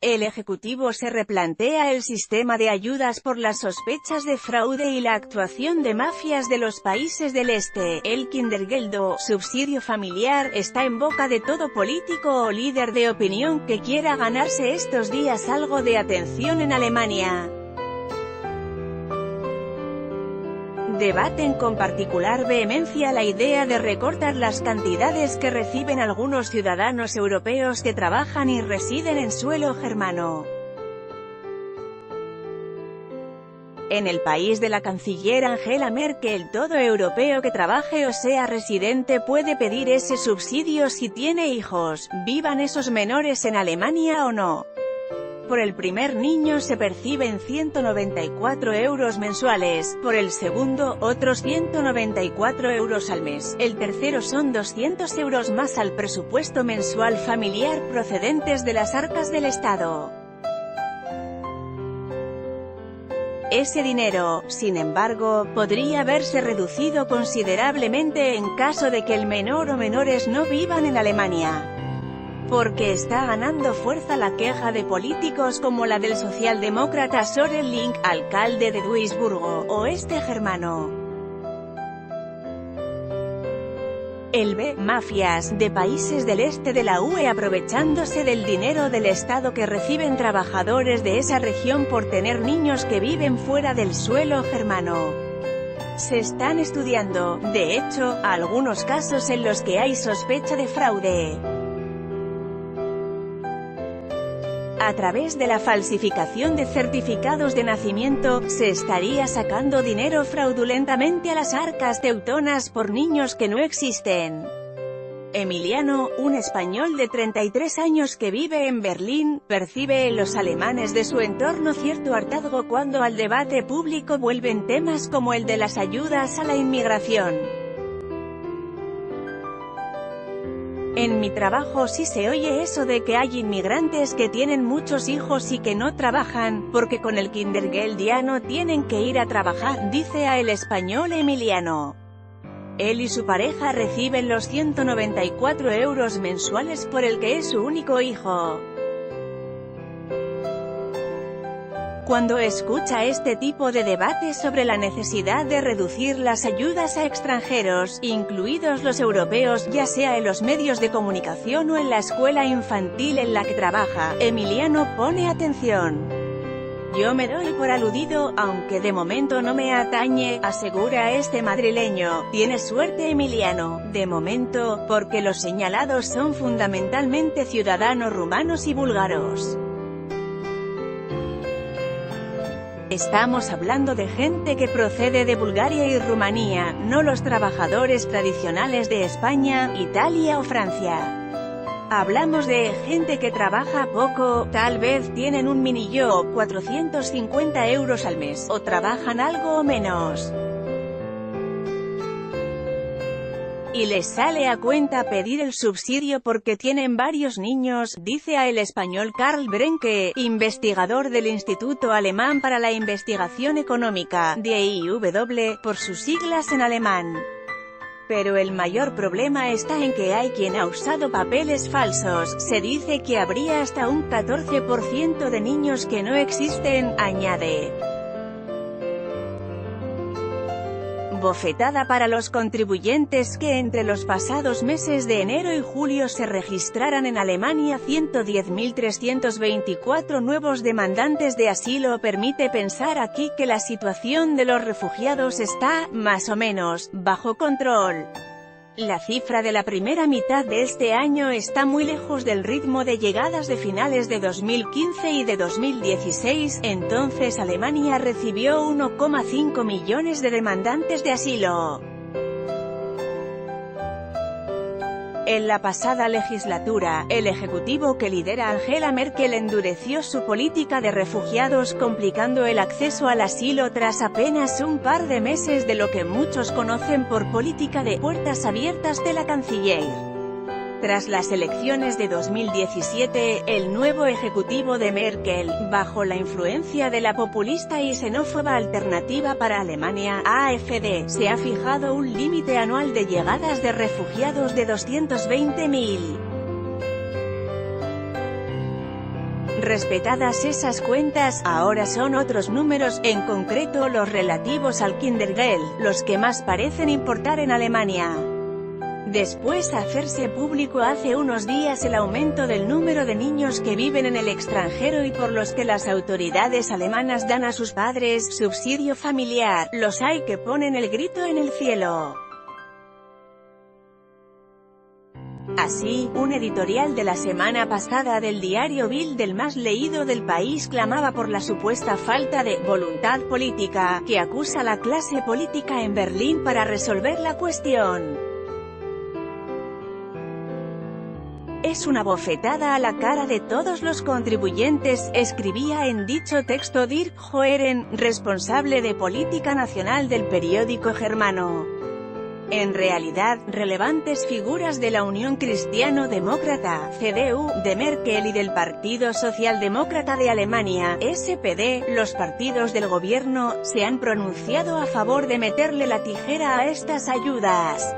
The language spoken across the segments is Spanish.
El Ejecutivo se replantea el sistema de ayudas por las sospechas de fraude y la actuación de mafias de los países del este. El Kindergeld o subsidio familiar está en boca de todo político o líder de opinión que quiera ganarse estos días algo de atención en Alemania. Debaten con particular vehemencia la idea de recortar las cantidades que reciben algunos ciudadanos europeos que trabajan y residen en suelo germano. En el país de la canciller Angela Merkel, todo europeo que trabaje o sea residente puede pedir ese subsidio si tiene hijos, vivan esos menores en Alemania o no. Por el primer niño se perciben 194 euros mensuales, por el segundo, otros 194 euros al mes, el tercero son 200 euros más al presupuesto mensual familiar procedentes de las arcas del Estado. Ese dinero, sin embargo, podría verse reducido considerablemente en caso de que el menor o menores no vivan en Alemania. Porque está ganando fuerza la queja de políticos como la del socialdemócrata Sören Link, alcalde de Duisburgo, oeste germano. El B. Mafias de países del este de la UE aprovechándose del dinero del Estado que reciben trabajadores de esa región por tener niños que viven fuera del suelo germano. Se están estudiando, de hecho, algunos casos en los que hay sospecha de fraude. A través de la falsificación de certificados de nacimiento, se estaría sacando dinero fraudulentamente a las arcas teutonas por niños que no existen. Emiliano, un español de 33 años que vive en Berlín, percibe en los alemanes de su entorno cierto hartazgo cuando al debate público vuelven temas como el de las ayudas a la inmigración. En mi trabajo sí se oye eso de que hay inmigrantes que tienen muchos hijos y que no trabajan, porque con el Kindergeld ya no tienen que ir a trabajar, dice a el español Emiliano. Él y su pareja reciben los 194 euros mensuales por el que es su único hijo. Cuando escucha este tipo de debates sobre la necesidad de reducir las ayudas a extranjeros, incluidos los europeos, ya sea en los medios de comunicación o en la escuela infantil en la que trabaja, Emiliano pone atención. Yo me doy por aludido, aunque de momento no me atañe, asegura este madrileño. Tiene suerte Emiliano, de momento, porque los señalados son fundamentalmente ciudadanos rumanos y búlgaros. Estamos hablando de gente que procede de Bulgaria y Rumanía, no los trabajadores tradicionales de España, Italia o Francia. Hablamos de gente que trabaja poco, tal vez tienen un mini-job, 450 euros al mes, o trabajan algo o menos. Y les sale a cuenta pedir el subsidio porque tienen varios niños, dice a el español Karl Brenke, investigador del Instituto Alemán para la Investigación Económica, DIW, por sus siglas en alemán. Pero el mayor problema está en que hay quien ha usado papeles falsos. Se dice que habría hasta un 14% de niños que no existen, añade. Bofetada para los contribuyentes que entre los pasados meses de enero y julio se registraran en Alemania 110.324 nuevos demandantes de asilo. Permite pensar aquí que la situación de los refugiados está, más o menos, bajo control. La cifra de la primera mitad de este año está muy lejos del ritmo de llegadas de finales de 2015 y de 2016, entonces Alemania recibió 1,5 millones de demandantes de asilo. En la pasada legislatura, el ejecutivo que lidera Angela Merkel endureció su política de refugiados complicando el acceso al asilo tras apenas un par de meses de lo que muchos conocen por política de puertas abiertas de la canciller. Tras las elecciones de 2017, el nuevo ejecutivo de Merkel, bajo la influencia de la populista y xenófoba Alternativa para Alemania, AfD, se ha fijado un límite anual de llegadas de refugiados de 220.000. Respetadas esas cuentas, ahora son otros números, en concreto los relativos al Kindergeld, los que más parecen importar en Alemania. Después hacerse público hace unos días el aumento del número de niños que viven en el extranjero y por los que las autoridades alemanas dan a sus padres subsidio familiar, los hay que ponen el grito en el cielo. Así, un editorial de la semana pasada del diario Bild, el más leído del país, clamaba por la supuesta falta de «voluntad política» que acusa la clase política en Berlín para resolver la cuestión. Es una bofetada a la cara de todos los contribuyentes, escribía en dicho texto Dirk Joeren, responsable de política nacional del periódico germano. En realidad, relevantes figuras de la Unión Cristiano-Demócrata, CDU, de Merkel y del Partido Socialdemócrata de Alemania, SPD, los partidos del gobierno, se han pronunciado a favor de meterle la tijera a estas ayudas.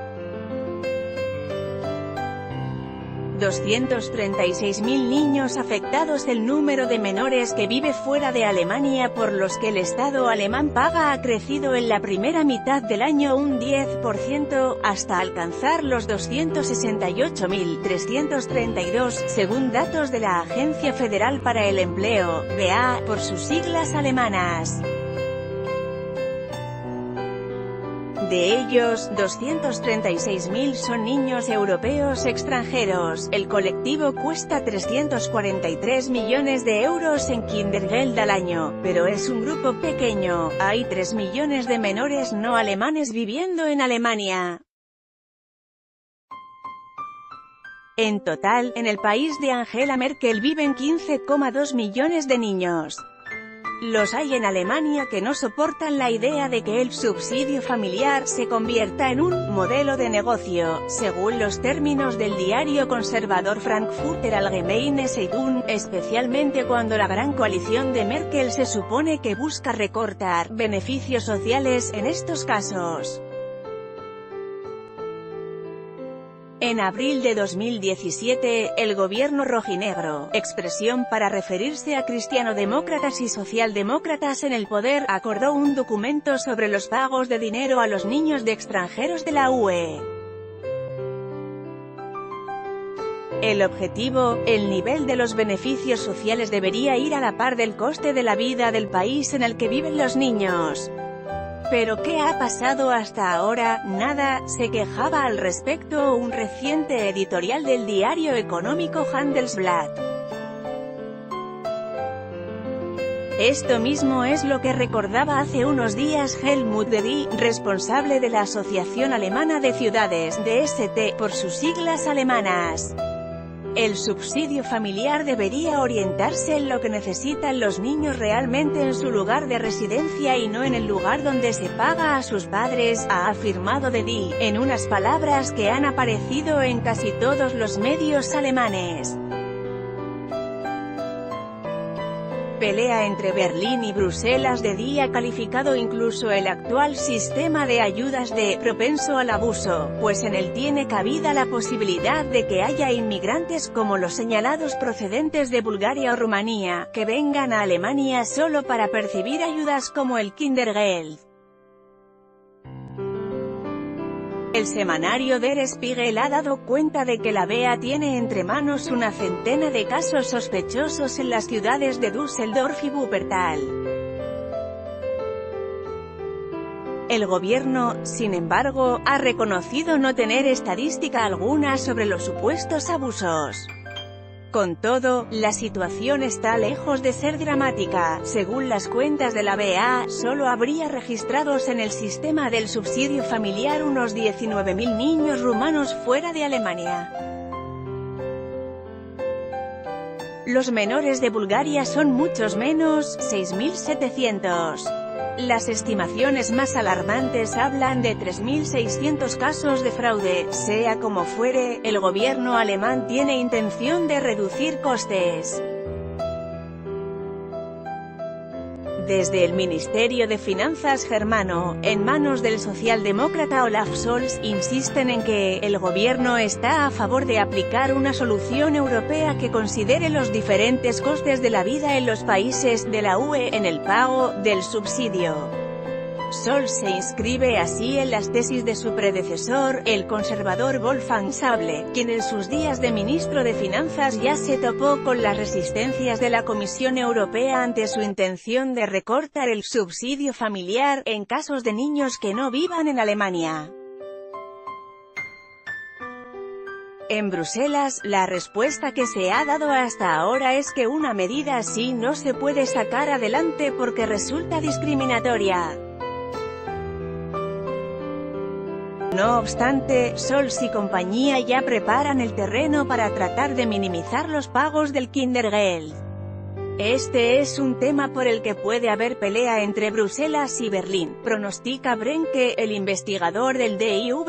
236.000 niños afectados. El número de menores que vive fuera de Alemania por los que el Estado alemán paga ha crecido en la primera mitad del año un 10%, hasta alcanzar los 268.332, según datos de la Agencia Federal para el Empleo, BA, por sus siglas alemanas. De ellos, 236.000 son niños europeos extranjeros. El colectivo cuesta 343 millones de euros en Kindergeld al año, pero es un grupo pequeño. Hay 3 millones de menores no alemanes viviendo en Alemania. En total, en el país de Angela Merkel viven 15,2 millones de niños. Los hay en Alemania que no soportan la idea de que el subsidio familiar se convierta en un modelo de negocio, según los términos del diario conservador Frankfurter Allgemeine Zeitung, especialmente cuando la gran coalición de Merkel se supone que busca recortar beneficios sociales en estos casos. En abril de 2017, el gobierno rojinegro, expresión para referirse a cristianodemócratas y socialdemócratas en el poder, acordó un documento sobre los pagos de dinero a los niños de extranjeros de la UE. El objetivo, el nivel de los beneficios sociales debería ir a la par del coste de la vida del país en el que viven los niños. ¿Pero qué ha pasado hasta ahora? Nada, se quejaba al respecto un reciente editorial del diario económico Handelsblatt. Esto mismo es lo que recordaba hace unos días Helmut Dedi, responsable de la Asociación Alemana de Ciudades, DST, por sus siglas alemanas. El subsidio familiar debería orientarse en lo que necesitan los niños realmente en su lugar de residencia y no en el lugar donde se paga a sus padres, ha afirmado Dedi, en unas palabras que han aparecido en casi todos los medios alemanes. Pelea entre Berlín y Bruselas. Dedi ha calificado incluso el actual sistema de ayudas de «propenso al abuso», pues en él tiene cabida la posibilidad de que haya inmigrantes como los señalados procedentes de Bulgaria o Rumanía, que vengan a Alemania solo para percibir ayudas como el Kindergeld. El semanario Der Spiegel ha dado cuenta de que la BA tiene entre manos una centena de casos sospechosos en las ciudades de Düsseldorf y Wuppertal. El gobierno, sin embargo, ha reconocido no tener estadística alguna sobre los supuestos abusos. Con todo, la situación está lejos de ser dramática. Según las cuentas de la BA, solo habría registrados en el sistema del subsidio familiar unos 19.000 niños rumanos fuera de Alemania. Los menores de Bulgaria son muchos menos, 6.700. Las estimaciones más alarmantes hablan de 3.600 casos de fraude. Sea como fuere, el gobierno alemán tiene intención de reducir costes. Desde el Ministerio de Finanzas germano, en manos del socialdemócrata Olaf Scholz, insisten en que el gobierno está a favor de aplicar una solución europea que considere los diferentes costes de la vida en los países de la UE en el pago del subsidio. Scholz se inscribe así en las tesis de su predecesor, el conservador Wolfgang Schäuble, quien en sus días de ministro de Finanzas ya se topó con las resistencias de la Comisión Europea ante su intención de recortar el subsidio familiar, en casos de niños que no vivan en Alemania. En Bruselas, la respuesta que se ha dado hasta ahora es que una medida así no se puede sacar adelante porque resulta discriminatoria. No obstante, Scholz y compañía ya preparan el terreno para tratar de minimizar los pagos del Kindergeld. Este es un tema por el que puede haber pelea entre Bruselas y Berlín, pronostica Brenke, el investigador del DIW.